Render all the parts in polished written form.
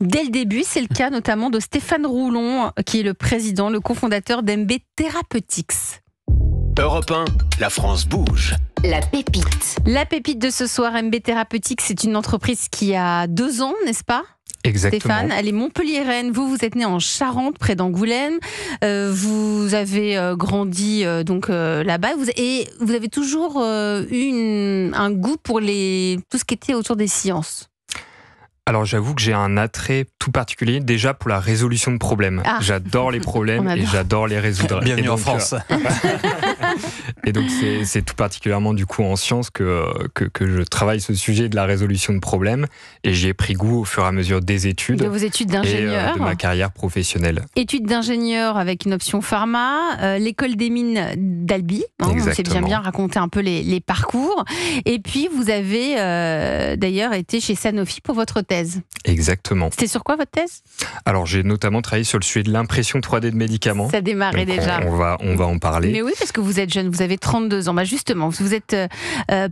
Dès le début, c'est le cas notamment de Stéphane Roulon, qui est le président, le cofondateur d'MB Therapeutics. Europe 1, la France bouge. La pépite. La pépite de ce soir, MB Therapeutics, c'est une entreprise qui a 2 ans, n'est-ce pas ? Exactement. Stéphane, elle est montpelliéraine. Vous êtes né en Charente, près d'Angoulême. Vous avez grandi là-bas. Et vous avez toujours eu un goût pour tout ce qui était autour des sciences. Alors j'avoue que j'ai un attrait tout particulier déjà pour la résolution de problèmes. J'adore les problèmes et j'adore les résoudre. Bienvenue en France. Et donc c'est tout particulièrement du coup en sciences que je travaille ce sujet de la résolution de problèmes et j'y ai pris goût au fur et à mesure des études. De vos études d'ingénieur. Et de ma carrière professionnelle. Études d'ingénieur avec une option pharma, l'école des mines d'Albi. On s'est bien raconté un peu les parcours. Et puis vous avez d'ailleurs été chez Sanofi pour votre thèse. Exactement. C'était sur quoi votre thèse ? Alors j'ai notamment travaillé sur le sujet de l'impression 3D de médicaments. Ça démarrait déjà. On va en parler. Mais oui, parce que vous êtes jeune, vous avez 32 ans. Bah justement, vous êtes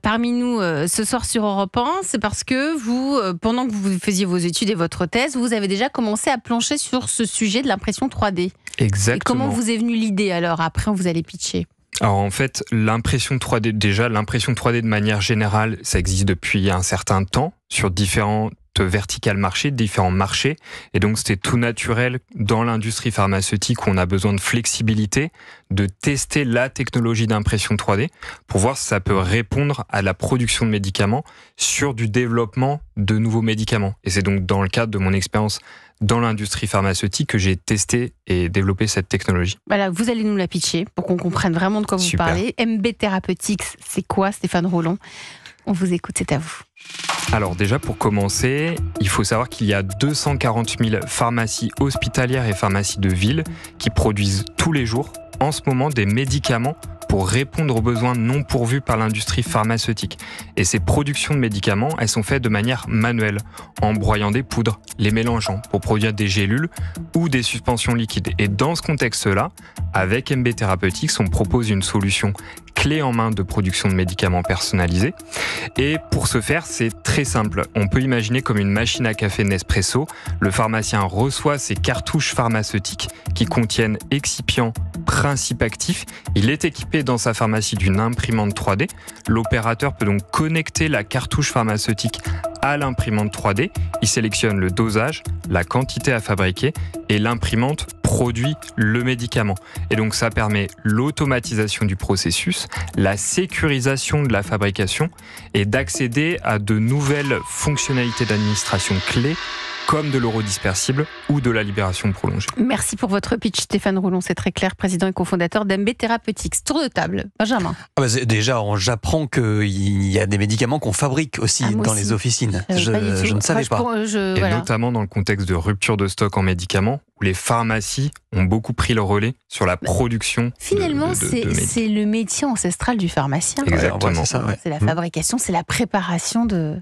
parmi nous ce soir sur Europe 1, c'est parce que vous, pendant que vous faisiez vos études et votre thèse, vous avez déjà commencé à plancher sur ce sujet de l'impression 3D. Exactement. Et comment vous est venue l'idée alors ? Après, vous allez pitcher. Alors en fait, l'impression 3D de manière générale, ça existe depuis un certain temps sur différentes verticales marchés, différents marchés. Et donc c'était tout naturel dans l'industrie pharmaceutique où on a besoin de flexibilité, de tester la technologie d'impression 3D pour voir si ça peut répondre à la production de médicaments sur du développement de nouveaux médicaments. Et c'est donc dans le cadre de mon expérience dans l'industrie pharmaceutique que j'ai testé et développé cette technologie. Voilà, vous allez nous la pitcher pour qu'on comprenne vraiment de quoi vous parlez. MB Therapeutics, c'est quoi, Stéphane Roulon ? On vous écoute, c'est à vous. Alors déjà, pour commencer, il faut savoir qu'il y a 240 000 pharmacies hospitalières et pharmacies de ville qui produisent tous les jours, en ce moment, des médicaments pour répondre aux besoins non pourvus par l'industrie pharmaceutique. Et ces productions de médicaments, elles sont faites de manière manuelle, en broyant des poudres, les mélangeant pour produire des gélules ou des suspensions liquides. Et dans ce contexte-là, avec MB Therapeutics, on propose une solution clé en main de production de médicaments personnalisés. Et pour ce faire, c'est très simple. On peut imaginer comme une machine à café Nespresso. Le pharmacien reçoit ses cartouches pharmaceutiques qui contiennent excipients, principes actifs. Il est équipé dans sa pharmacie d'une imprimante 3D. L'opérateur peut donc connecter la cartouche pharmaceutique à l'imprimante 3D. Il sélectionne le dosage, la quantité à fabriquer et l'imprimante produit le médicament. Et donc ça permet l'automatisation du processus, la sécurisation de la fabrication et d'accéder à de nouvelles fonctionnalités d'administration clés comme de l'eurodispersible ou de la libération prolongée. Merci pour votre pitch, Stéphane Roulon, c'est très clair, président et cofondateur d'MB Therapeutics. Tour de table, Benjamin. Déjà, j'apprends qu'il y a des médicaments qu'on fabrique aussi dans les officines. Je ne savais pas. Notamment dans le contexte de rupture de stock en médicaments, où les pharmacies ont beaucoup pris le relais sur la production. Finalement, c'est le métier ancestral du pharmacien. Exactement. C'est la fabrication, c'est la préparation de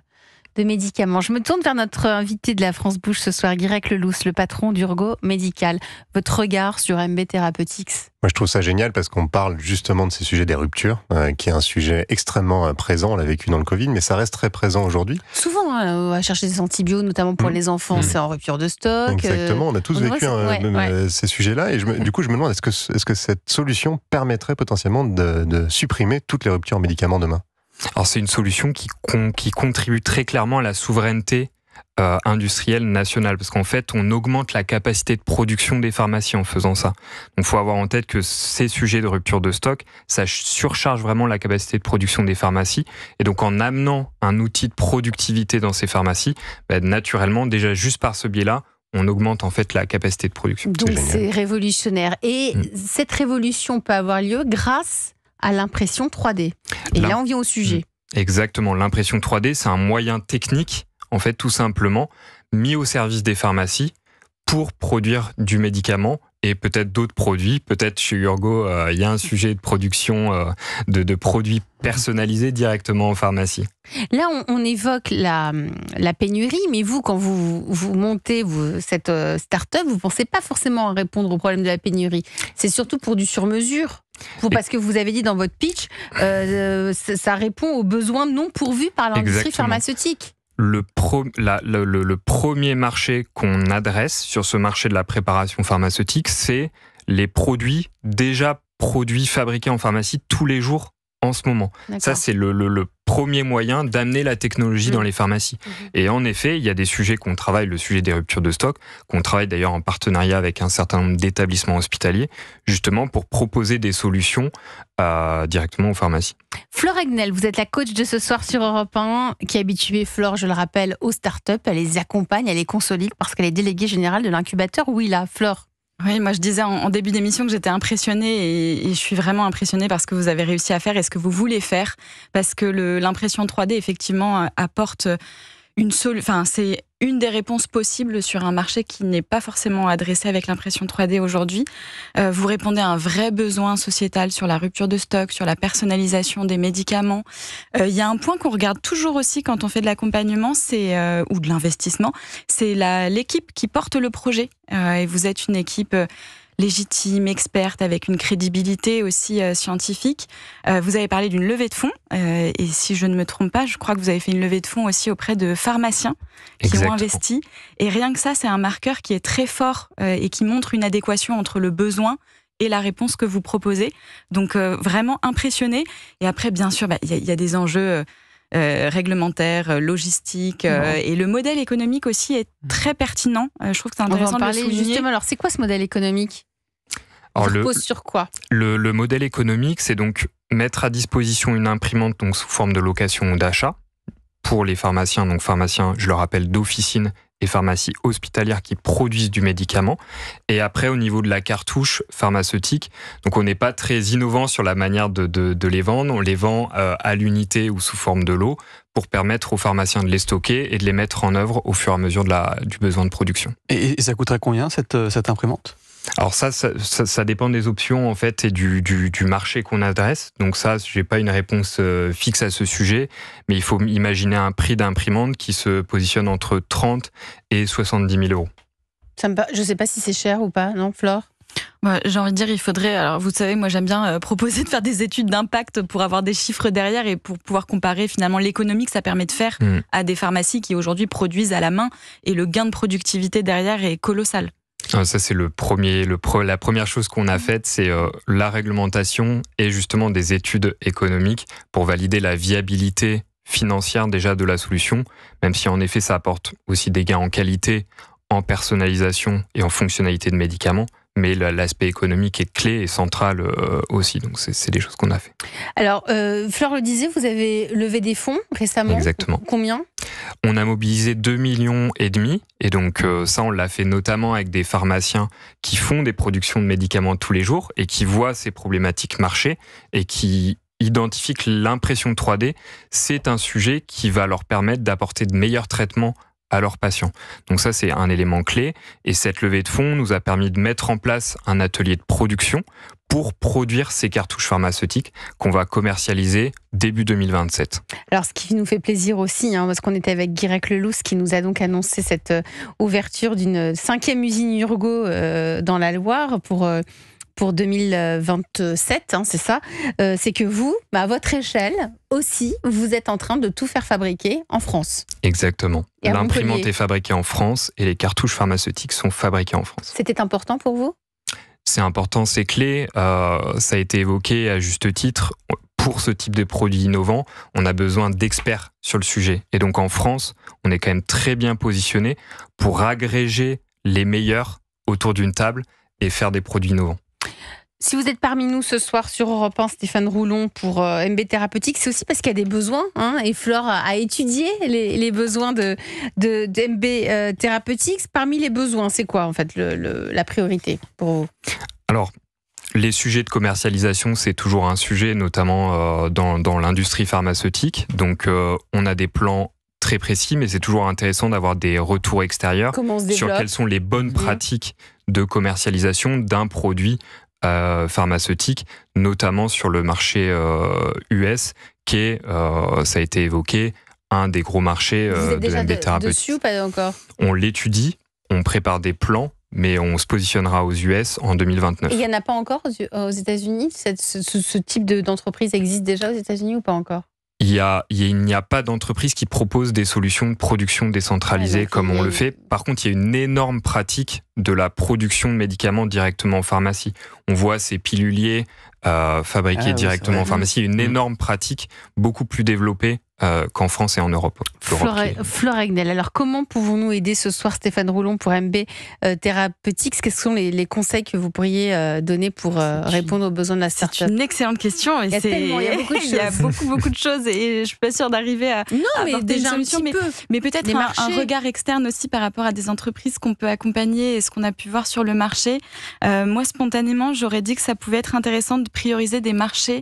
médicaments. Je me tourne vers notre invité de la France Bouge ce soir, Guirec Lelousse, le patron d'Urgo Médical. Votre regard sur MB Therapeutics ? Moi, je trouve ça génial parce qu'on parle justement de ces sujets des ruptures, qui est un sujet extrêmement présent. On l'a vécu dans le Covid, mais ça reste très présent aujourd'hui. Souvent, on va chercher des antibiotiques, notamment pour les enfants, c'est en rupture de stock. Exactement, on a tous vécu ces sujets-là. Et du coup, je me demande, est-ce que cette solution permettrait potentiellement de supprimer toutes les ruptures en médicaments demain ? Alors c'est une solution qui contribue très clairement à la souveraineté industrielle nationale, parce qu'en fait on augmente la capacité de production des pharmacies en faisant ça. Donc il faut avoir en tête que ces sujets de rupture de stock, ça surcharge vraiment la capacité de production des pharmacies, et donc en amenant un outil de productivité dans ces pharmacies, naturellement déjà juste par ce biais-là, on augmente en fait la capacité de production. Donc c'est révolutionnaire, et cette révolution peut avoir lieu grâce à l'impression 3D. Et là, on vient au sujet. Exactement. L'impression 3D, c'est un moyen technique, en fait, tout simplement, mis au service des pharmacies pour produire du médicament et peut-être d'autres produits. Peut-être chez Urgo, il y a un sujet de production de produits personnalisés directement en pharmacie. Là, on évoque la pénurie, mais vous, quand vous montez cette start-up, vous ne pensez pas forcément à répondre au problème de la pénurie. C'est surtout pour du sur-mesure. Parce que vous avez dit dans votre pitch, ça répond aux besoins non pourvus par l'industrie pharmaceutique. le premier marché qu'on adresse sur ce marché de la préparation pharmaceutique, c'est les produits fabriqués en pharmacie tous les jours en ce moment. D'accord. Ça, c'est le premier moyen d'amener la technologie dans les pharmacies. Et en effet, il y a des sujets qu'on travaille, le sujet des ruptures de stock, qu'on travaille d'ailleurs en partenariat avec un certain nombre d'établissements hospitaliers, justement pour proposer des solutions directement aux pharmacies. Flore Agnel, vous êtes la coach de ce soir sur Europe 1, qui est habituée, Flore, je le rappelle, aux startups. Elle les accompagne, elle les consolide parce qu'elle est déléguée générale de l'incubateur Willa. Flore. Oui, moi je disais en début d'émission que j'étais impressionnée et je suis vraiment impressionnée par ce que vous avez réussi à faire et ce que vous voulez faire, parce que l'impression 3D effectivement apporte c'est une des réponses possibles sur un marché qui n'est pas forcément adressé avec l'impression 3D aujourd'hui. Vous répondez à un vrai besoin sociétal sur la rupture de stock, sur la personnalisation des médicaments. Il y a un point qu'on regarde toujours aussi quand on fait de l'accompagnement, ou de l'investissement, c'est l'équipe qui porte le projet. Et vous êtes une équipe légitime, experte, avec une crédibilité aussi scientifique. Vous avez parlé d'une levée de fonds, et si je ne me trompe pas, je crois que vous avez fait une levée de fonds aussi auprès de pharmaciens qui ont investi. Et rien que ça, c'est un marqueur qui est très fort et qui montre une adéquation entre le besoin et la réponse que vous proposez. Donc vraiment impressionné. Et après, bien sûr, y a des enjeux réglementaires, logistiques, et le modèle économique aussi est très pertinent. Je trouve que c'est intéressant de le souligner. Justement, alors c'est quoi ce modèle économique ? Alors, il repose sur quoi ? Le modèle économique, c'est donc mettre à disposition une imprimante donc sous forme de location ou d'achat pour les pharmaciens, donc pharmaciens, je le rappelle, d'officine et pharmacies hospitalières qui produisent du médicament. Et après, au niveau de la cartouche pharmaceutique, donc on n'est pas très innovant sur la manière de les vendre. On les vend à l'unité ou sous forme de lot pour permettre aux pharmaciens de les stocker et de les mettre en œuvre au fur et à mesure du besoin de production. Et ça coûterait combien cette imprimante ? Alors ça dépend des options en fait et du marché qu'on adresse. Donc ça, j'ai pas une réponse fixe à ce sujet, mais il faut imaginer un prix d'imprimante qui se positionne entre 30 et 70 000 euros. Je sais pas si c'est cher ou pas, non, Flore ? J'ai envie de dire, il faudrait... Alors, vous savez, moi, j'aime bien proposer de faire des études d'impact pour avoir des chiffres derrière et pour pouvoir comparer finalement l'économie que ça permet de faire à des pharmacies qui aujourd'hui produisent à la main, et le gain de productivité derrière est colossal. Ça, c'est la première chose qu'on a faite, c'est la réglementation et justement des études économiques pour valider la viabilité financière déjà de la solution, même si en effet ça apporte aussi des gains en qualité, en personnalisation et en fonctionnalité de médicaments. Mais l'aspect économique est clé et central aussi. Donc, c'est des choses qu'on a fait. Alors, Flore le disait, vous avez levé des fonds récemment. Exactement. Combien ? On a mobilisé 2,5 millions. Et donc, ça, on l'a fait notamment avec des pharmaciens qui font des productions de médicaments tous les jours et qui voient ces problématiques marcher et qui identifient que l'impression 3D, c'est un sujet qui va leur permettre d'apporter de meilleurs traitements à leurs patients. Donc ça, c'est un élément clé. Et cette levée de fonds nous a permis de mettre en place un atelier de production pour produire ces cartouches pharmaceutiques qu'on va commercialiser début 2027. Alors, ce qui nous fait plaisir aussi, parce qu'on était avec Guirec Lelousse qui nous a donc annoncé cette ouverture d'une 5e usine Urgo dans la Loire pour 2027, c'est ça, c'est que vous, à votre échelle aussi, vous êtes en train de tout faire fabriquer en France. Exactement. L'imprimante est fabriquée en France et les cartouches pharmaceutiques sont fabriquées en France. C'était important pour vous ? C'est important, c'est clé. Ça a été évoqué à juste titre. Pour ce type de produit innovant, on a besoin d'experts sur le sujet. Et donc en France, on est quand même très bien positionné pour agréger les meilleurs autour d'une table et faire des produits innovants. Si vous êtes parmi nous ce soir sur Europe 1, Stéphane Roulon, pour MB Thérapeutique, c'est aussi parce qu'il y a des besoins, et Flore a étudié les besoins de MB Thérapeutique. Parmi les besoins, c'est quoi en fait la priorité pour vous ? Alors, les sujets de commercialisation, c'est toujours un sujet, notamment dans l'industrie pharmaceutique. Donc, on a des plans très précis, mais c'est toujours intéressant d'avoir des retours extérieurs sur quelles sont les bonnes pratiques de commercialisation d'un produit pharmaceutique, notamment sur le marché US, qui est, ça a été évoqué, un des gros marchés de MB Thérapeutique. Dessus ou pas encore ? On l'étudie, on prépare des plans, mais on se positionnera aux US en 2029. Et il n'y en a pas encore aux États-Unis ? Ce type d'entreprise existe déjà aux États-Unis ou pas encore ? Il n'y a pas d'entreprise qui propose des solutions de production décentralisées comme on le fait. Par contre, il y a une énorme pratique de la production de médicaments directement en pharmacie. On voit ces piluliers fabriqués directement en pharmacie. Il y a une énorme pratique, beaucoup plus développée qu'en France et en Europe. Flore Agnel, alors comment pouvons-nous aider ce soir Stéphane Roulon pour MB Therapeutics? Quels sont les conseils que vous pourriez donner pour répondre aux besoins de la start-up? C'est une excellente question. Et il y a beaucoup de choses. Il y a beaucoup de choses et je suis pas sûre d'arriver à apporter une solution. Mais peut-être un regard externe aussi par rapport à des entreprises qu'on peut accompagner et ce qu'on a pu voir sur le marché. Moi, spontanément, j'aurais dit que ça pouvait être intéressant de prioriser des marchés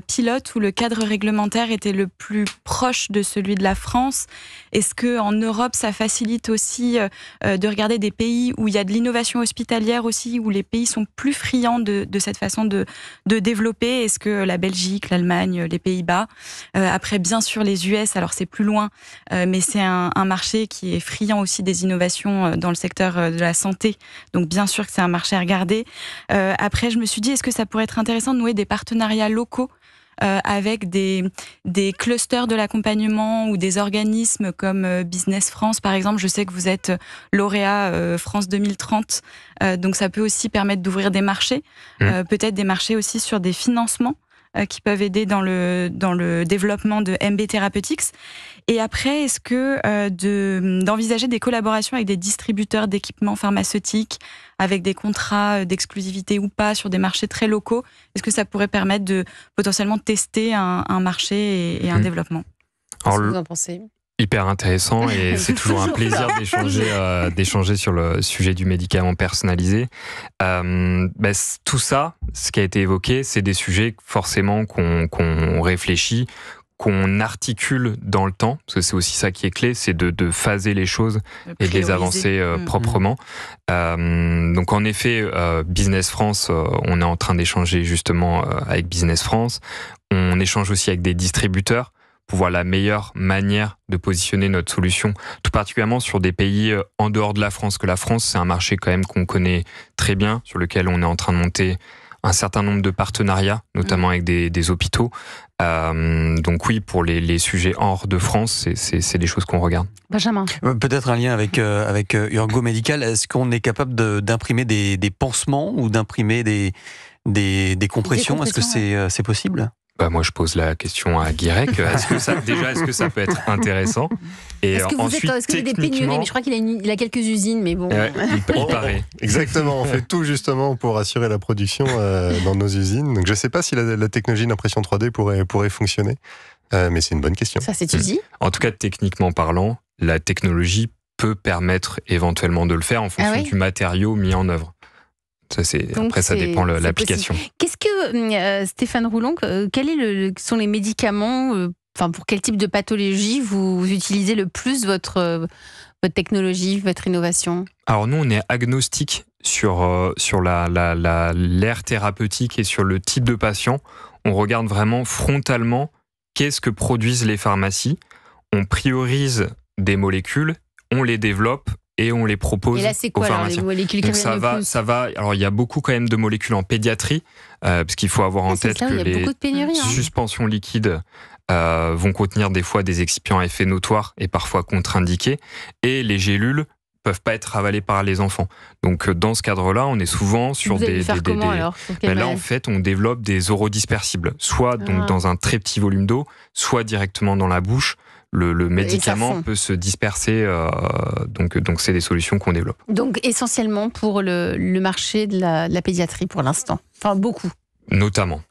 pilotes où le cadre réglementaire était le plus proche de celui de la France. Est-ce qu'en Europe, ça facilite aussi de regarder des pays où il y a de l'innovation hospitalière aussi, où les pays sont plus friands de cette façon de développer? Est-ce que la Belgique, l'Allemagne, les Pays-Bas, après bien sûr les US, alors c'est plus loin, mais c'est un marché qui est friand aussi des innovations dans le secteur de la santé, donc bien sûr que c'est un marché à regarder. Après, je me suis dit, est-ce que ça pourrait être intéressant de nouer des partenariats locaux avec des clusters de l'accompagnement ou des organismes comme Business France, par exemple. Je sais que vous êtes lauréat France 2030, donc ça peut aussi permettre d'ouvrir des marchés, peut-être des marchés aussi sur des financements qui peuvent aider dans le développement de MB Therapeutics. Et après, est-ce que d'envisager des collaborations avec des distributeurs d'équipements pharmaceutiques, avec des contrats d'exclusivité ou pas sur des marchés très locaux, est-ce que ça pourrait permettre de potentiellement tester un marché et un développement? Qu'est-ce que vous en pensez? Hyper intéressant et c'est toujours un plaisir d'échanger sur le sujet du médicament personnalisé. Tout ça, ce qui a été évoqué, c'est des sujets forcément qu'on réfléchit, qu'on articule dans le temps, parce que c'est aussi ça qui est clé, c'est de phaser les choses et de les avancer proprement. Donc en effet, Business France, on est en train d'échanger justement avec Business France. On échange aussi avec des distributeurs pour voir la meilleure manière de positionner notre solution, tout particulièrement sur des pays en dehors de la France, que la France, c'est un marché quand même qu'on connaît très bien, sur lequel on est en train de monter un certain nombre de partenariats, notamment avec des hôpitaux. Donc oui, pour les sujets hors de France, c'est des choses qu'on regarde. Benjamin. Peut-être un lien avec Urgo Medical. Est-ce qu'on est capable d'imprimer des pansements ou d'imprimer des compressions? Est-ce que c'est possible? Moi, je pose la question à Guirec. Est-ce que ça peut être intéressant? Et est-ce qu'il y a des pénuries? Mais je crois qu'il a quelques usines, mais bon. Il paraît. Exactement, on fait tout justement pour assurer la production dans nos usines. Donc je ne sais pas si la technologie d'impression 3D pourrait fonctionner, mais c'est une bonne question. Ça s'étudie. En tout cas, techniquement parlant, la technologie peut permettre éventuellement de le faire en fonction du matériau mis en œuvre. Après, ça dépend de l'application. Qu'est-ce que, Stéphane Roulon, quels sont les médicaments, pour quel type de pathologie vous utilisez le plus votre technologie, votre innovation? Alors nous, on est agnostique sur l'ère thérapeutique et sur le type de patient. On regarde vraiment frontalement qu'est-ce que produisent les pharmacies. On priorise des molécules, on les développe et on les propose aux pharmaciens. Les molécules donc ça va. Alors il y a beaucoup quand même de molécules en pédiatrie, parce qu'il faut avoir en tête que les suspensions liquides vont contenir des fois des excipients à effet notoire et parfois contre-indiqués, et les gélules peuvent pas être avalées par les enfants. Donc dans ce cadre-là, on est souvent sur là en fait, on développe des orodispersibles, soit donc dans un très petit volume d'eau, soit directement dans la bouche. Le médicament peut se disperser, donc c'est des solutions qu'on développe. Donc essentiellement pour le marché de la pédiatrie pour l'instant, beaucoup. Notamment.